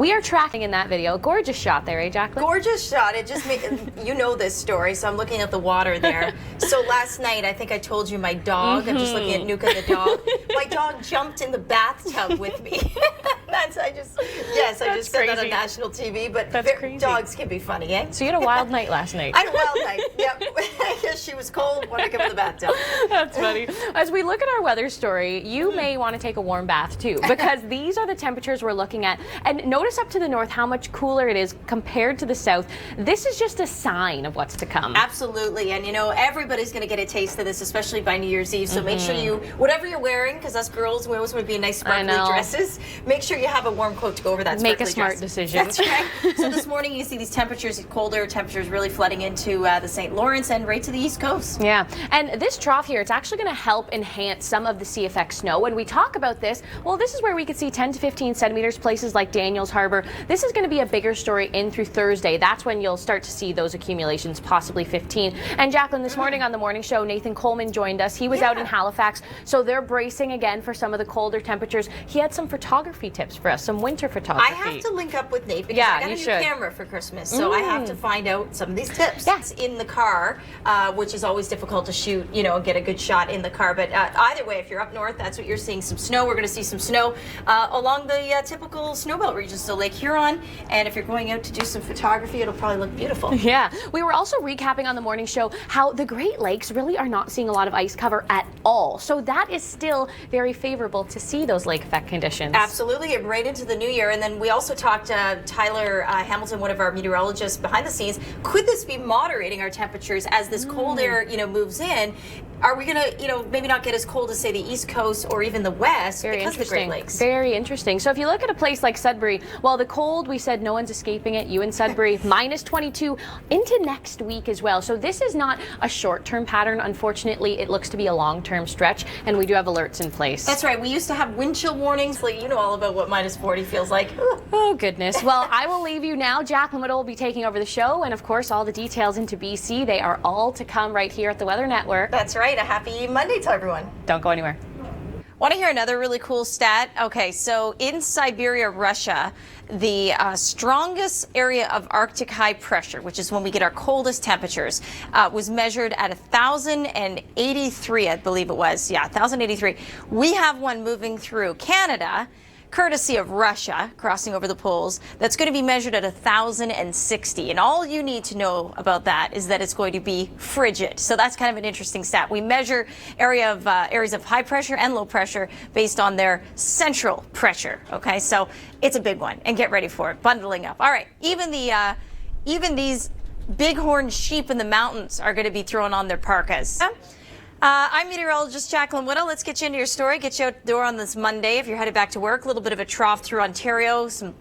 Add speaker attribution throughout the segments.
Speaker 1: We are tracking in that video. Gorgeous shot there, eh, Jaclyn?
Speaker 2: Gorgeous shot. It just made, you know this story, so I'm looking at the water there. So last night, I think I told you my dog, I'm just looking at Nuka the dog. My dog jumped in the bathtub with me. I just said that on national TV, but
Speaker 1: crazy.
Speaker 2: Dogs can be funny, eh?
Speaker 1: So you had a wild night last night.
Speaker 2: I had a wild night, yep. I guess she was cold, wanted to come in the bathtub.
Speaker 1: That's funny. As we look at our weather story, you may want to take a warm bath too, because these are the temperatures we're looking at. And notice up to the north how much cooler it is compared to the south. This is just a sign of what's to come.
Speaker 2: Absolutely. And you know, everybody's going to get a taste of this, especially by New Year's Eve. So make sure you, whatever you're wearing, because us girls, we always want to be in nice sparkly dresses, make sure you have a warm coat to go over that sparkly
Speaker 1: dress. Make a smart decision.
Speaker 2: That's right. So this morning you see these temperatures, colder temperatures really flooding into the St. Lawrence and right to the East Coast.
Speaker 1: Yeah. And this trough here, it's actually going to help enhance some of the sea effect snow. When we talk about this, well, this is where we could see 10 to 15 centimeters, places like Daniels Harbor. This is going to be a bigger story in through Thursday. That's when you'll start to see those accumulations, possibly 15. And Jaclyn, this morning on the morning show, Nathan Coleman joined us. He was out in Halifax, so they're bracing again for some of the colder temperatures. He had some photography tips for us, some winter photography.
Speaker 2: I have to link up with Nate because I got a new camera for Christmas, so I have to find out some of these tips. Yes, in the car, which is always difficult to shoot, you know, and get a good shot in the car. But either way, if you're up north, that's what you're seeing. Some snow. We're going to see some snow along the typical snowbelt regions, so Lake Huron. And if you're going out to do some photography, it'll probably look beautiful.
Speaker 1: Yeah. We were also recapping on the morning show how the Great Lakes really are not seeing a lot of ice cover at all. So that is still very favorable to see those lake effect conditions.
Speaker 2: Absolutely. And right into the new year. And then we also talked to Tyler Hamilton, one of our meteorologists behind the scenes. Could this be moderating our temperatures as this cold air, you know, moves in? Are we going to, you know, maybe not get as cold as, say, the East Coast or even the West because of the Great Lakes?
Speaker 1: Very interesting. So if you look at a place like Sudbury, well, the cold, we said no one's escaping it. You in Sudbury, minus 22 into next week as well. So this is not a short-term pattern. Unfortunately, it looks to be a long-term stretch, and we do have alerts in place.
Speaker 2: That's right. We used to have wind chill warnings. Like, you know all about what minus 40 feels like.
Speaker 1: Oh, goodness. Well, I will leave you now. Jaclyn Whittal will be taking over the show, and of course, all the details into BC, they are all to come right here at the Weather Network.
Speaker 2: That's right. A happy Monday to everyone.
Speaker 1: Don't go anywhere.
Speaker 2: Want to hear another really cool stat? Okay, so in Siberia, Russia, the strongest area of Arctic high pressure, which is when we get our coldest temperatures, was measured at 1,083, I believe it was. Yeah, 1,083. We have one moving through Canada, courtesy of Russia, crossing over the poles, that's going to be measured at 1,060. And all you need to know about that is that it's going to be frigid. So that's kind of an interesting stat. We measure areas of high pressure and low pressure based on their central pressure. Okay, so it's a big one, and get ready for it. Bundling up. All right, even these bighorn sheep in the mountains are going to be throwing on their parkas. I'm meteorologist Jaclyn Whittal. Let's get you into your story, get you out the door on this Monday if you're headed back to work. A little bit of a trough through Ontario, some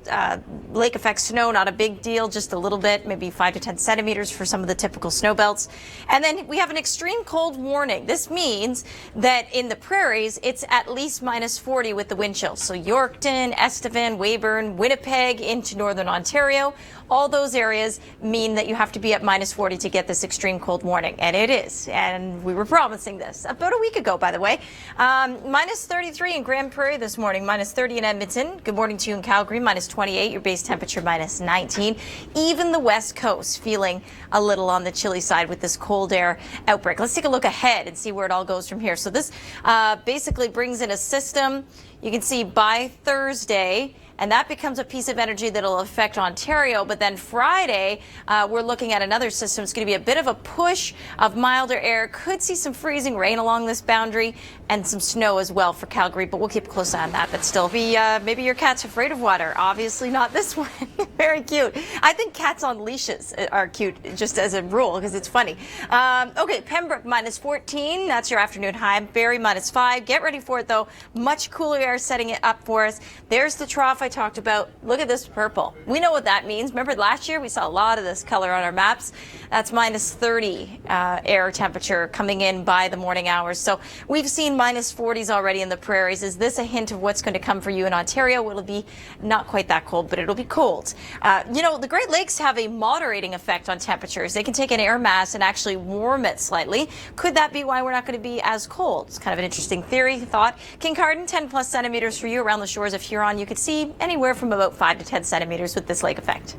Speaker 2: lake effect snow, not a big deal, just a little bit, maybe 5 to 10 centimeters for some of the typical snow belts. And then we have an extreme cold warning. This means that in the prairies, it's at least minus 40 with the wind chills. So Yorkton, Estevan, Weyburn, Winnipeg into northern Ontario, all those areas mean that you have to be at minus 40 to get this extreme cold warning. And it is. And we were promising this about a week ago, by the way. Minus 33 in Grand Prairie this morning, minus 30 in Edmonton. Good morning to you in Calgary, minus 28. Your base temperature minus 19. Even the West Coast feeling a little on the chilly side with this cold air outbreak. Let's take a look ahead and see where it all goes from here. So this basically brings in a system you can see by Thursday. And that becomes a piece of energy that will affect Ontario. But then Friday, we're looking at another system. It's going to be a bit of a push of milder air. Could see some freezing rain along this boundary and some snow as well for Calgary. But we'll keep a close eye on that. But still, maybe your cat's afraid of water. Obviously not this one. Very cute. I think cats on leashes are cute just as a rule because it's funny. Okay, Pembroke minus 14. That's your afternoon high. Barrie minus 5. Get ready for it, though. Much cooler air setting it up for us. There's the trough I talked about. Look at this purple. We know what that means. Remember last year we saw a lot of this color on our maps. That's minus 30 air temperature coming in by the morning hours. So we've seen minus 40s already in the prairies. Is this a hint of what's going to come for you in Ontario? It'll be not quite that cold, but it'll be cold. You know, the Great Lakes have a moderating effect on temperatures. They can take an air mass and actually warm it slightly. Could that be why we're not going to be as cold? It's kind of an interesting theory, thought. Kincardine, 10 plus centimeters for you around the shores of Huron. You could see see anywhere from about 5 to 10 centimeters with this lake effect.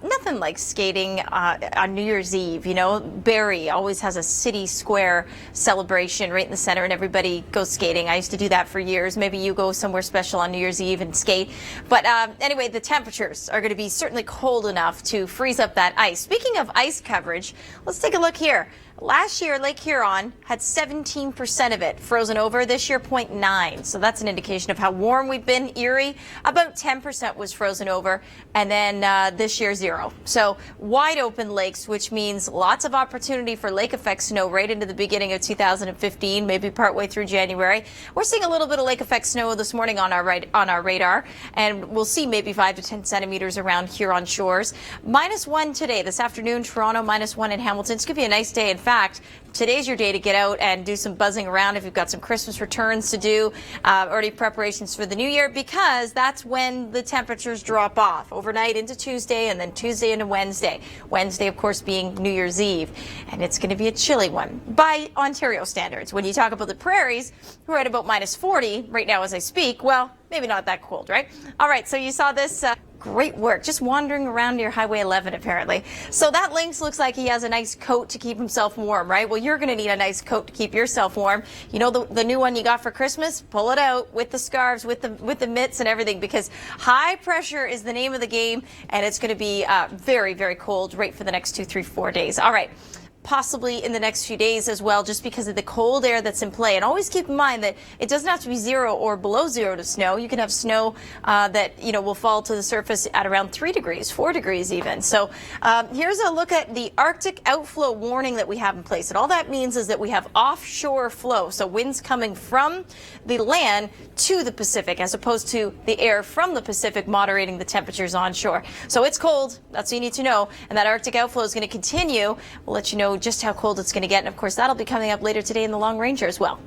Speaker 2: Nothing like skating on New Year's Eve. You know, Barrie always has a city square celebration right in the center, and everybody goes skating. I used to do that for years. Maybe you go somewhere special on New Year's Eve and skate. But anyway, the temperatures are going to be certainly cold enough to freeze up that ice. Speaking of ice coverage, let's take a look here. Last year, Lake Huron had 17% of it frozen over. This year, 0.9. So that's an indication of how warm we've been. Erie, about 10% was frozen over. And then this year, 0. So wide open lakes, which means lots of opportunity for lake effect snow right into the beginning of 2015, maybe partway through January. We're seeing a little bit of lake effect snow this morning on our radar. And we'll see maybe 5 to 10 centimeters around Huron shores. -1 today. This afternoon, Toronto, -1 in Hamilton. It's going to be a nice day. In fact, today's your day to get out and do some buzzing around if you've got some Christmas returns to do, already preparations for the new year, because that's when the temperatures drop off overnight into Tuesday, and then Tuesday into Wednesday. Wednesday, of course, being New Year's Eve, and it's going to be a chilly one by Ontario standards. When you talk about the prairies, we're at about -40 right now as I speak. Well, maybe not that cold, right? All right, so you saw this. Great work, just wandering around near Highway 11 apparently. So that Lynx looks like he has a nice coat to keep himself warm, right? Well, you're going to need a nice coat to keep yourself warm. You know the new one you got for Christmas? Pull it out with the scarves, with the mitts and everything, because high pressure is the name of the game, and it's going to be very, very cold right for the next 2, 3, 4 days. All right. Possibly in the next few days as well, just because of the cold air that's in play. And always keep in mind that it doesn't have to be 0 or below 0 to snow. You can have snow that, you know, will fall to the surface at around 3 degrees, 4 degrees even. So here's a look at the Arctic outflow warning that we have in place. And all that means is that we have offshore flow, so winds coming from the land to the Pacific, as opposed to the air from the Pacific moderating the temperatures onshore. So it's cold. That's what you need to know. And that Arctic outflow is going to continue. We'll let you know just how cold it's going to get. And of course, that'll be coming up later today in the Long Ranger as well.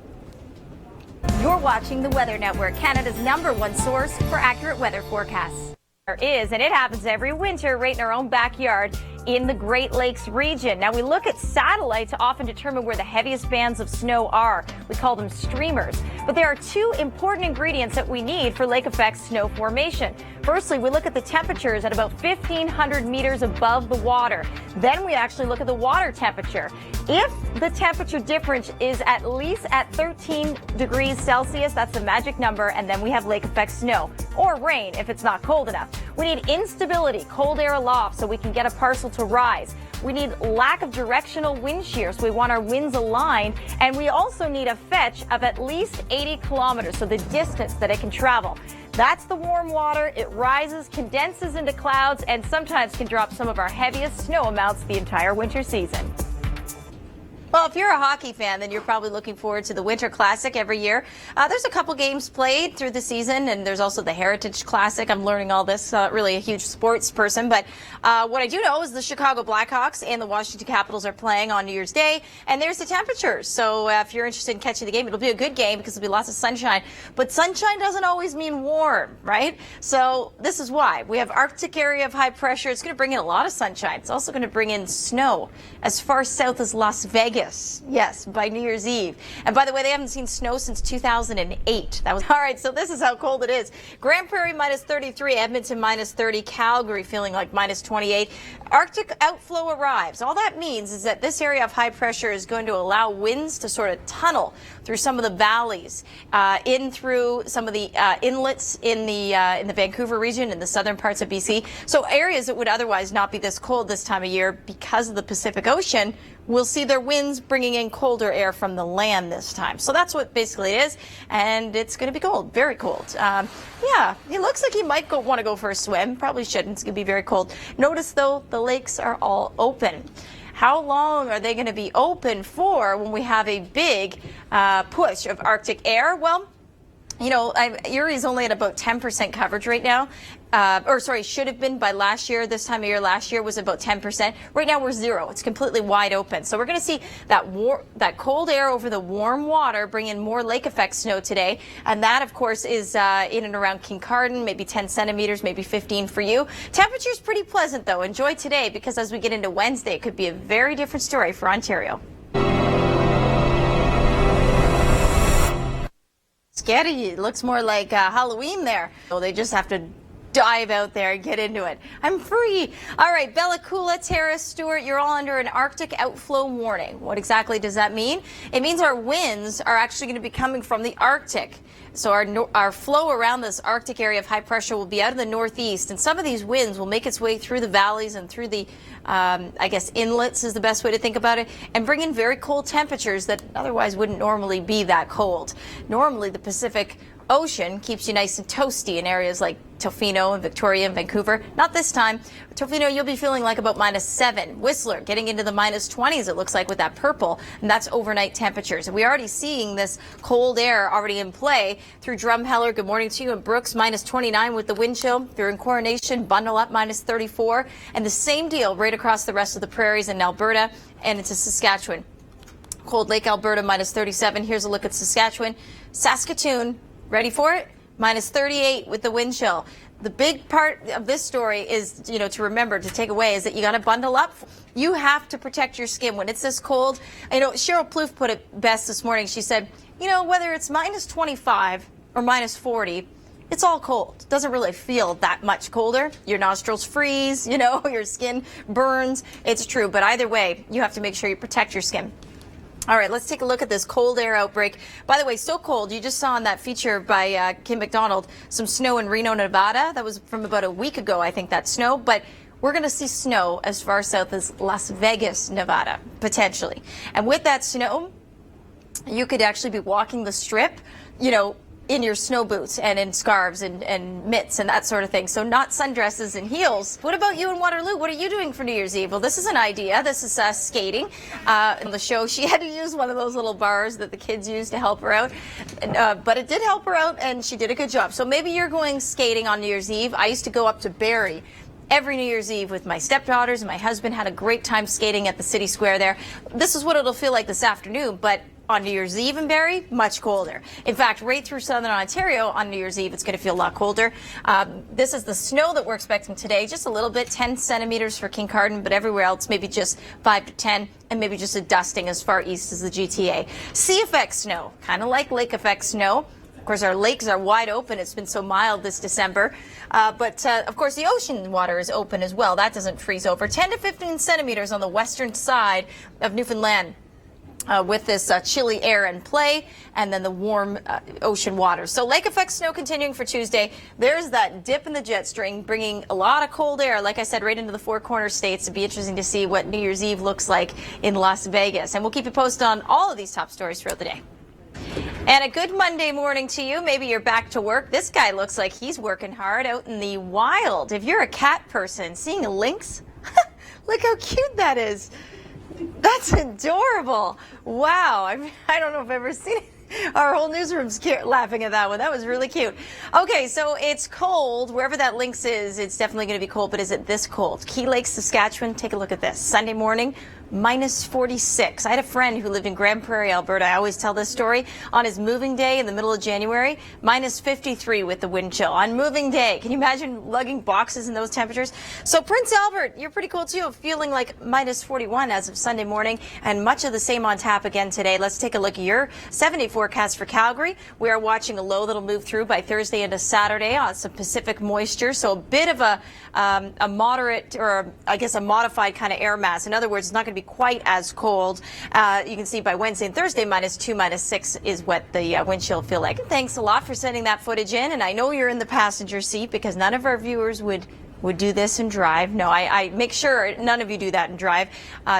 Speaker 2: You're watching the Weather Network, Canada's #1 source for accurate weather forecasts. There is, and it happens every winter right in our own backyard in the Great Lakes region. Now, we look at satellite to often determine where the heaviest bands of snow are. We call them streamers. But there are 2 important ingredients that we need for lake effect snow formation. Firstly, we look at the temperatures at about 1,500 meters above the water. Then we actually look at the water temperature. If the temperature difference is at least at 13 degrees Celsius, that's the magic number, and then we have lake effect snow or rain if it's not cold enough. We need instability, cold air aloft, so we can get a parcel to rise. We need lack of directional wind shear, so we want our winds aligned, and we also need a fetch of at least 80 kilometers, so the distance that it can travel. That's the warm water. It rises, condenses into clouds, and sometimes can drop some of our heaviest snow amounts the entire winter season. Well, if you're a hockey fan, then you're probably looking forward to the Winter Classic every year. There's a couple games played through the season, and there's also the Heritage Classic. I'm learning all this, really a huge sports person. But what I do know is the Chicago Blackhawks and the Washington Capitals are playing on New Year's Day, and there's the temperatures. So if you're interested in catching the game, it'll be a good game because there'll be lots of sunshine. But sunshine doesn't always mean warm, right? So this is why. We have Arctic area of high pressure. It's going to bring in a lot of sunshine. It's also going to bring in snow as far south as Las Vegas. Yes, by New Year's Eve. And by the way, they haven't seen snow since 2008. That was all right. So this is how cold it is. Grand Prairie -33, Edmonton -30, Calgary feeling like -28. Arctic outflow arrives. All that means is that this area of high pressure is going to allow winds to sort of tunnel through some of the valleys, in through some of the inlets in the Vancouver region, in the southern parts of BC. So areas that would otherwise not be this cold this time of year because of the Pacific Ocean, we'll see their winds bringing in colder air from the land this time. So that's what basically it is, and it's going to be cold, very cold. Yeah, it looks like you might want to go for a swim. Probably shouldn't. It's going to be very cold. Notice, though, the lakes are all open. How long are they going to be open for when we have a big push of Arctic air? Well, you know, Erie's only at about 10% coverage right now. Should have been by last year. This time of year last year was about 10%. Right now we're 0. It's completely wide open. So we're going to see that cold air over the warm water bring in more lake effect snow today. And that, of course, is in and around Kincardine, maybe 10 centimeters, maybe 15 for you. Temperature's pretty pleasant, though. Enjoy today, because as we get into Wednesday, it could be a very different story for Ontario. sketchy. It looks more like Halloween there. So they just have to dive out there and get into it. I'm free. All right, Bella Coola, Tara, Stewart, you're all under an Arctic outflow warning. What exactly does that mean? It means our winds are actually going to be coming from the Arctic. So our flow around this Arctic area of high pressure will be out of the northeast, and some of these winds will make its way through the valleys and through the, I guess, inlets is the best way to think about it, and bring in very cold temperatures that otherwise wouldn't normally be that cold. Normally, the Pacific Ocean keeps you nice and toasty in areas like Tofino and Victoria and Vancouver. Not this time. Tofino, you'll be feeling like about -7. Whistler getting into the -20s, it looks like, with that purple, and that's overnight temperatures. And we're already seeing this cold air already in play through Drumheller. Good morning to you. And Brooks, -29 with the wind chill. If you're in Coronation, bundle up, -34. And the same deal right across the rest of the prairies in Alberta and into Saskatchewan. Cold Lake, Alberta, -37. Here's a look at Saskatchewan. Saskatoon, ready for it? -38 with the wind chill. The big part of this story is, to remember, to take away, is that you got to bundle up. You have to protect your skin when it's this cold. Cheryl Plouffe put it best this morning. She said, whether it's -25 or -40, it's all cold. It doesn't really feel that much colder. Your nostrils freeze, your skin burns. It's true. But either way, you have to make sure you protect your skin. All right, let's take a look at this cold air outbreak. By the way, so cold, you just saw in that feature by Kim McDonald some snow in Reno, Nevada. That was from about a week ago, I think, that snow. But we're going to see snow as far south as Las Vegas, Nevada, potentially. And with that snow, you could actually be walking the strip, in your snow boots and in scarves and mitts and that sort of thing. So not sundresses and heels. What about you in Waterloo? What are you doing for New Year's Eve? Well, this is an idea. This is skating. On the show, she had to use one of those little bars that the kids use to help her out. But it did help her out, and she did a good job. So maybe you're going skating on New Year's Eve. I used to go up to Barrie every New Year's Eve with my stepdaughters, and my husband had a great time skating at the city square there. This is what it'll feel like this afternoon, but on New Year's Eve in Barrie, much colder. In fact, right through southern Ontario on New Year's Eve, it's going to feel a lot colder. This is the snow that we're expecting today, just a little bit, 10 centimeters for Kincardine, but everywhere else maybe just 5 to 10, and maybe just a dusting as far east as the GTA. Sea effect snow, kind of like lake effect snow. Of course, our lakes are wide open. It's been so mild this December. But of course, the ocean water is open as well. That doesn't freeze over. 10 to 15 centimeters on the western side of Newfoundland. With this chilly air in play, and then the warm ocean water. So lake effect snow continuing for Tuesday. There's that dip in the jet stream, bringing a lot of cold air, like I said, right into the Four Corners states. It'd be interesting to see what New Year's Eve looks like in Las Vegas. And we'll keep you posted on all of these top stories throughout the day. And a good Monday morning to you. Maybe you're back to work. This guy looks like he's working hard out in the wild. If you're a cat person, seeing a lynx, look how cute that is. That's adorable. Wow. I don't know if I've ever seen it. Our whole newsroom's laughing at that one. That was really cute. Okay, so it's cold. Wherever that lynx is, it's definitely going to be cold, but is it this cold? Key Lake, Saskatchewan, take a look at this. Sunday morning, -46. I had a friend who lived in Grand Prairie, Alberta. I always tell this story. On his moving day in the middle of January, -53 with the wind chill. On moving day, can you imagine lugging boxes in those temperatures? So Prince Albert, you're pretty cool too, feeling like -41 as of Sunday morning, and much of the same on tap again today. Let's take a look at your 70 forecast for Calgary. We are watching a low that'll move through by Thursday into Saturday on some Pacific moisture, so a bit of a moderate, or I guess a modified kind of air mass. In other words, it's not going to be quite as cold. You can see by Wednesday and Thursday, -2, -6 is what the wind chill feel like. And thanks a lot for sending that footage in. And I know you're in the passenger seat, because none of our viewers would do this and drive. No, I make sure none of you do that and drive.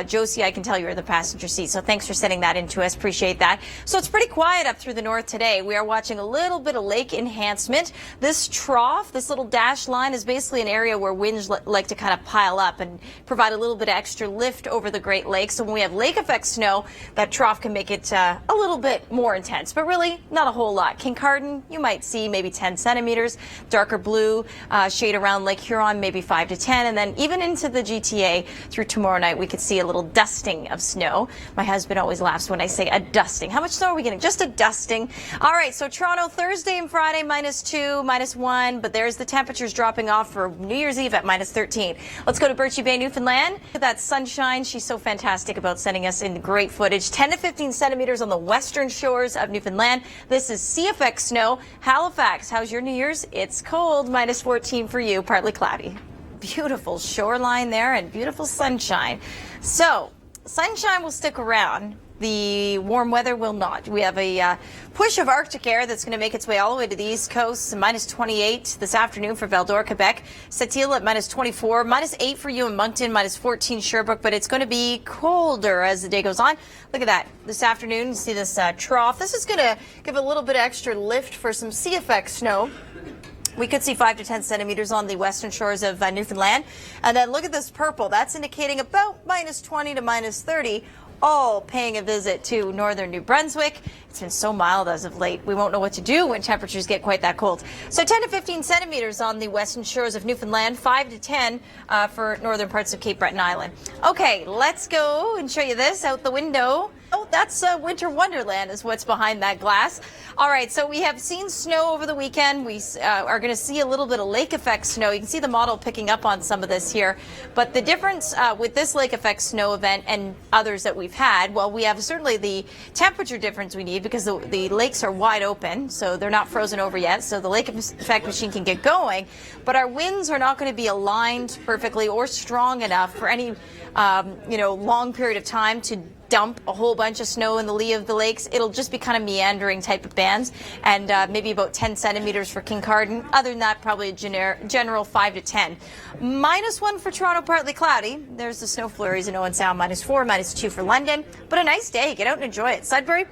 Speaker 2: Josie, I can tell you're in the passenger seat, so thanks for sending that in to us. Appreciate that. So it's pretty quiet up through the north today. We are watching a little bit of lake enhancement. This trough, this little dashed line, is basically an area where winds like to kind of pile up and provide a little bit of extra lift over the Great Lakes. So when we have lake effect snow, that trough can make it a little bit more intense, but really not a whole lot. Kincardine, you might see maybe 10 centimeters. Darker blue shade around Lake Huron on, maybe 5 to 10, and then even into the GTA through tomorrow night, we could see a little dusting of snow. My husband always laughs when I say a dusting. How much snow are we getting? Just a dusting. All right, so Toronto Thursday and Friday, -2, -1, but there's the temperatures dropping off for New Year's Eve at -13. Let's go to Birchie Bay, Newfoundland. Look at that sunshine. She's so fantastic about sending us in great footage. 10 to 15 centimeters on the western shores of Newfoundland. This is CFX snow. Halifax, how's your New Year's? It's cold, -14 for you, partly cloudy. Beautiful shoreline there and beautiful sunshine. So, sunshine will stick around. The warm weather will not. We have a push of Arctic air that's going to make its way all the way to the east coast. -28 this afternoon for Val-d'Or, Quebec. Sept-Îles at -24, -8 for you in Moncton, -14 Sherbrooke. But it's going to be colder as the day goes on. Look at that. This afternoon, you see this trough. This is going to give a little bit of extra lift for some CFX snow. We could see 5 to 10 centimeters on the western shores of Newfoundland. And then look at this purple. That's indicating about -20 to -30. All paying a visit to northern New Brunswick. It's been so mild as of late. We won't know what to do when temperatures get quite that cold. So 10 to 15 centimeters on the western shores of Newfoundland, 5 to 10 for northern parts of Cape Breton Island. Okay, let's go and show you this out the window. Oh, that's Winter Wonderland is what's behind that glass. All right, so we have seen snow over the weekend. We are going to see a little bit of lake effect snow. You can see the model picking up on some of this here. But the difference with this lake effect snow event and others that we've had, well, we have certainly the temperature difference we need because the lakes are wide open, so they're not frozen over yet. So the lake effect machine can get going. But our winds are not going to be aligned perfectly or strong enough for any, long period of time to dump a whole bunch of snow in the lee of the lakes. It'll just be kind of meandering type of bands, and maybe about 10 centimeters for Kincardine. Other than that, probably a general 5 to 10. -1 for Toronto, partly cloudy. There's the snow flurries in Owen Sound. -4, -2 for London. But a nice day. Get out and enjoy it. Sudbury,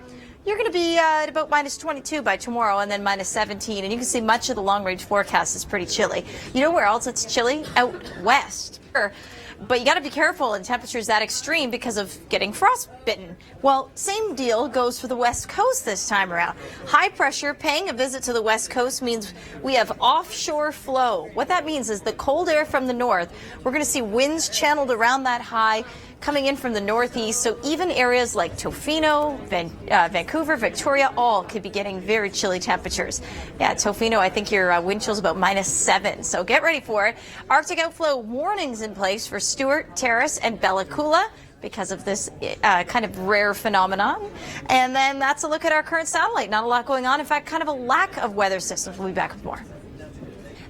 Speaker 2: you're going to be at about -22 by tomorrow, and then -17. And you can see much of the long-range forecast is pretty chilly. You know where else it's chilly? Out west. But you got to be careful in temperatures that extreme because of getting frostbitten. Well, same deal goes for the west coast this time around. High pressure paying a visit to the west coast means we have offshore flow. What that means is the cold air from the north, we're going to see winds channeled around that high coming in from the northeast. So even areas like Tofino, Vancouver, Victoria, all could be getting very chilly temperatures. Yeah, Tofino, I think your wind chill's about -7. So get ready for it. Arctic outflow warnings in place for Stewart, Terrace, and Bella Coola because of this kind of rare phenomenon. And then that's a look at our current satellite. Not a lot going on. In fact, kind of a lack of weather systems. We'll be back with more.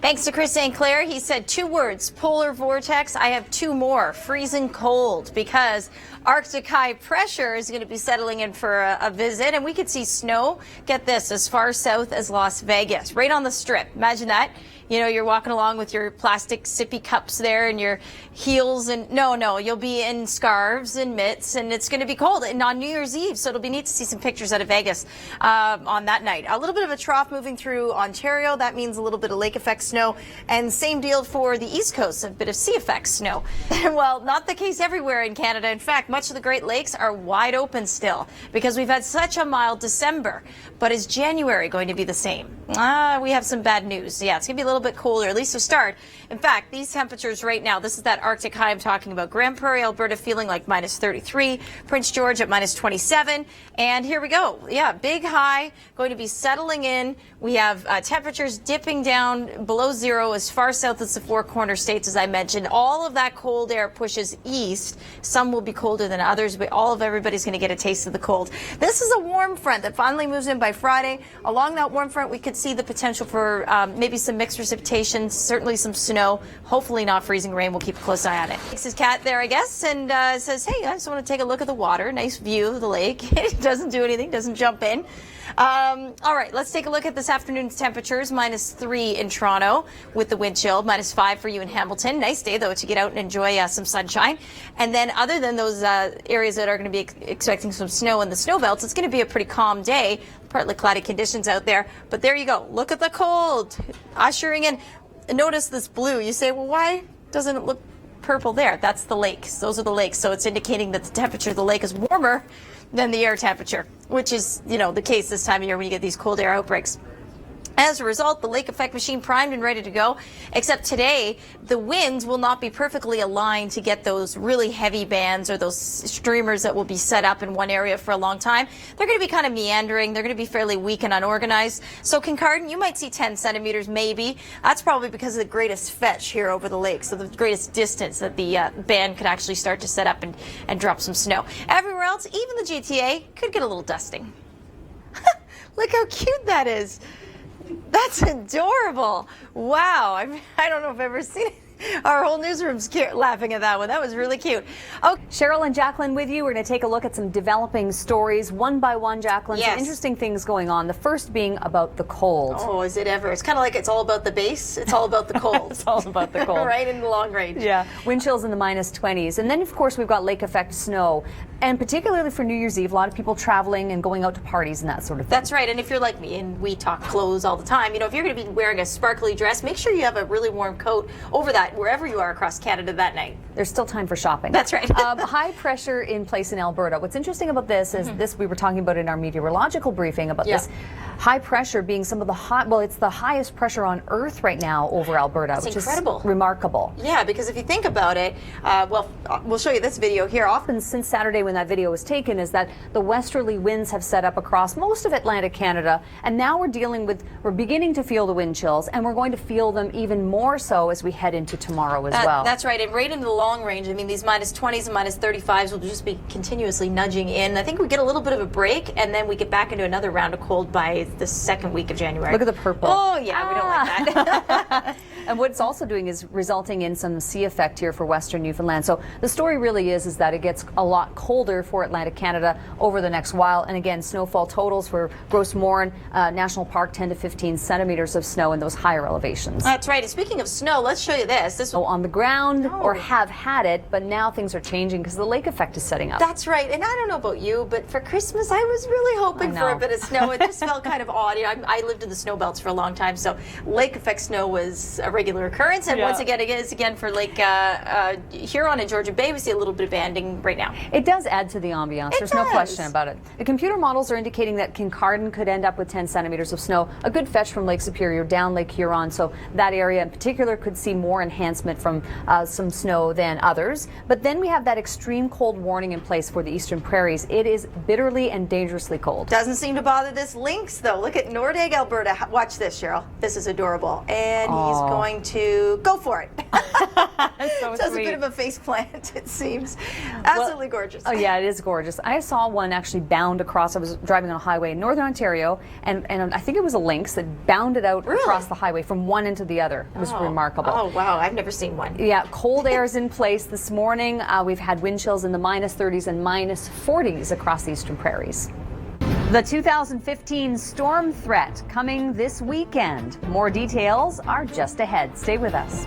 Speaker 2: Thanks to Chris St. Clair. He said 2 words, polar vortex. I have 2 more, freezing cold, because Arctic high pressure is going to be settling in for a visit, and we could see snow, get this, as far south as Las Vegas, right on the strip. Imagine that. You know, you're walking along with your plastic sippy cups there and your heels, and no, you'll be in scarves and mitts, and it's going to be cold and on New Year's Eve. So it'll be neat to see some pictures out of Vegas on that night. A little bit of a trough moving through Ontario. That means a little bit of lake effect snow, and same deal for the East Coast, a bit of sea effect snow. Well, not the case everywhere in Canada. In fact, much of the Great Lakes are wide open still because we've had such a mild December. But is January going to be the same? We have some bad news. Yeah, it's going to be a little bit colder, at least to start. In fact, these temperatures right now, this is that Arctic high I'm talking about. Grand Prairie, Alberta feeling like -33, Prince George at -27, and here we go. Yeah, big high going to be settling in. We have temperatures dipping down below zero as far south as the Four Corner States, as I mentioned. All of that cold air pushes east. Some will be colder than others, but everybody's going to get a taste of the cold. This is a warm front that finally moves in by Friday. Along that warm front, we could see the potential for maybe some mixed precipitation, certainly some snow, hopefully not freezing rain. We'll keep a close eye on it. Takes his cat there, I guess, and says, hey, I just want to take a look at the water. Nice view of the lake. It doesn't do anything, doesn't jump in. All right, let's take a look at this afternoon's temperatures. -3 in Toronto with the wind chill, -5 for you in Hamilton. Nice day, though, to get out and enjoy some sunshine. And then other than those areas that are going to be expecting some snow in the snow belts, it's going to be a pretty calm day. Partly cloudy conditions out there. But there you go. Look at the cold ushering in. Notice this blue. You say, well, why doesn't it look purple there? That's the lakes. Those are the lakes. So it's indicating that the temperature of the lake is warmer than the air temperature, which is, the case this time of year when you get these cold air outbreaks. As a result, the lake effect machine primed and ready to go, except today the winds will not be perfectly aligned to get those really heavy bands or those streamers that will be set up in one area for a long time. They're going to be kind of meandering. They're going to be fairly weak and unorganized. So Kincardine, you might see 10 centimeters maybe. That's probably because of the greatest fetch here over the lake, so the greatest distance that the band could actually start to set up and drop some snow. Everywhere else, even the GTA, could get a little dusting. Look how cute that is. That's adorable. Wow. I don't know if I've ever seen it. Our whole newsroom's laughing at that one. That was really cute.
Speaker 3: Oh, Cheryl and Jaclyn with you. We're going to take a look at some developing stories one by one, Jaclyn.
Speaker 2: Yes.
Speaker 3: Some interesting things going on. The first being about the cold.
Speaker 2: Oh, is it ever? It's kind of like it's all about the base. It's all about the cold.
Speaker 3: It's all about the cold.
Speaker 2: Right in the long range.
Speaker 3: Yeah. Wind chills in the -20s. And then, of course, we've got lake effect snow. And particularly for New Year's Eve, a lot of people traveling and going out to parties and that sort of thing.
Speaker 2: That's right. And if you're like me and we talk clothes all the time, if you're going to be wearing a sparkly dress, make sure you have a really warm coat over that wherever you are across Canada that night.
Speaker 3: There's still time for shopping.
Speaker 2: That's right.
Speaker 3: High pressure in place in Alberta. What's interesting about this is this we were talking about in our meteorological briefing about this high pressure being some of the it's the highest pressure on Earth right now over Alberta,
Speaker 2: That's
Speaker 3: which
Speaker 2: incredible.
Speaker 3: is remarkable.
Speaker 2: Yeah, because if you think about it, we'll show you this video here.
Speaker 3: Often since Saturday when that video was taken is that the westerly winds have set up across most of Atlantic Canada, and now we're beginning to feel the wind chills, and we're going to feel them even more so as we head into tomorrow as well.
Speaker 2: That's right, and right into the long range. I mean, these -20s and -35s will just be continuously nudging in. I think we get a little bit of a break, and then we get back into another round of cold by the second week of January.
Speaker 3: Look at the purple.
Speaker 2: Oh, yeah, we don't like that.
Speaker 3: And what it's also doing is resulting in some sea effect here for western Newfoundland. So the story really is that it gets a lot colder for Atlantic Canada over the next while. And again, snowfall totals for Gros Morne National Park, 10 to 15 centimeters of snow in those higher elevations.
Speaker 2: That's right. And speaking of snow, let's show you this.
Speaker 3: So on the ground or have had it, but now things are changing because the lake effect is setting up.
Speaker 2: That's right. And I don't know about you, but for Christmas, I was really hoping for a bit of snow. It just felt kind of odd. I lived in the snow belts for a long time, so lake effect snow was a regular occurrence. And once again, for Lake Huron and Georgian Bay, we see a little bit of banding right now.
Speaker 3: It does add to the ambiance. There's no question about it. The computer models are indicating that Kincardine could end up with 10 centimeters of snow, a good fetch from Lake Superior down Lake Huron. So that area in particular could see more enhancement from some snow than others. But then we have that extreme cold warning in place for the eastern prairies. It is bitterly and dangerously cold.
Speaker 2: Doesn't seem to bother this lynx, though. Look at Nordegg, Alberta. Watch this, Cheryl. This is adorable. And he's going to go for it.
Speaker 3: So
Speaker 2: Does
Speaker 3: sweet.
Speaker 2: a bit of a face plant, it seems. Absolutely gorgeous.
Speaker 3: Oh yeah, it is gorgeous. I saw one actually bound across. I was driving on a highway in northern Ontario, and I think it was a lynx that bounded out across the highway from one end to the other. It was remarkable.
Speaker 2: Oh wow, I've never seen one.
Speaker 3: Yeah, cold air is in place this morning. We've had wind chills in the -30s and -40s across the eastern prairies. The 2015 storm threat coming this weekend. More details are just ahead. Stay with us.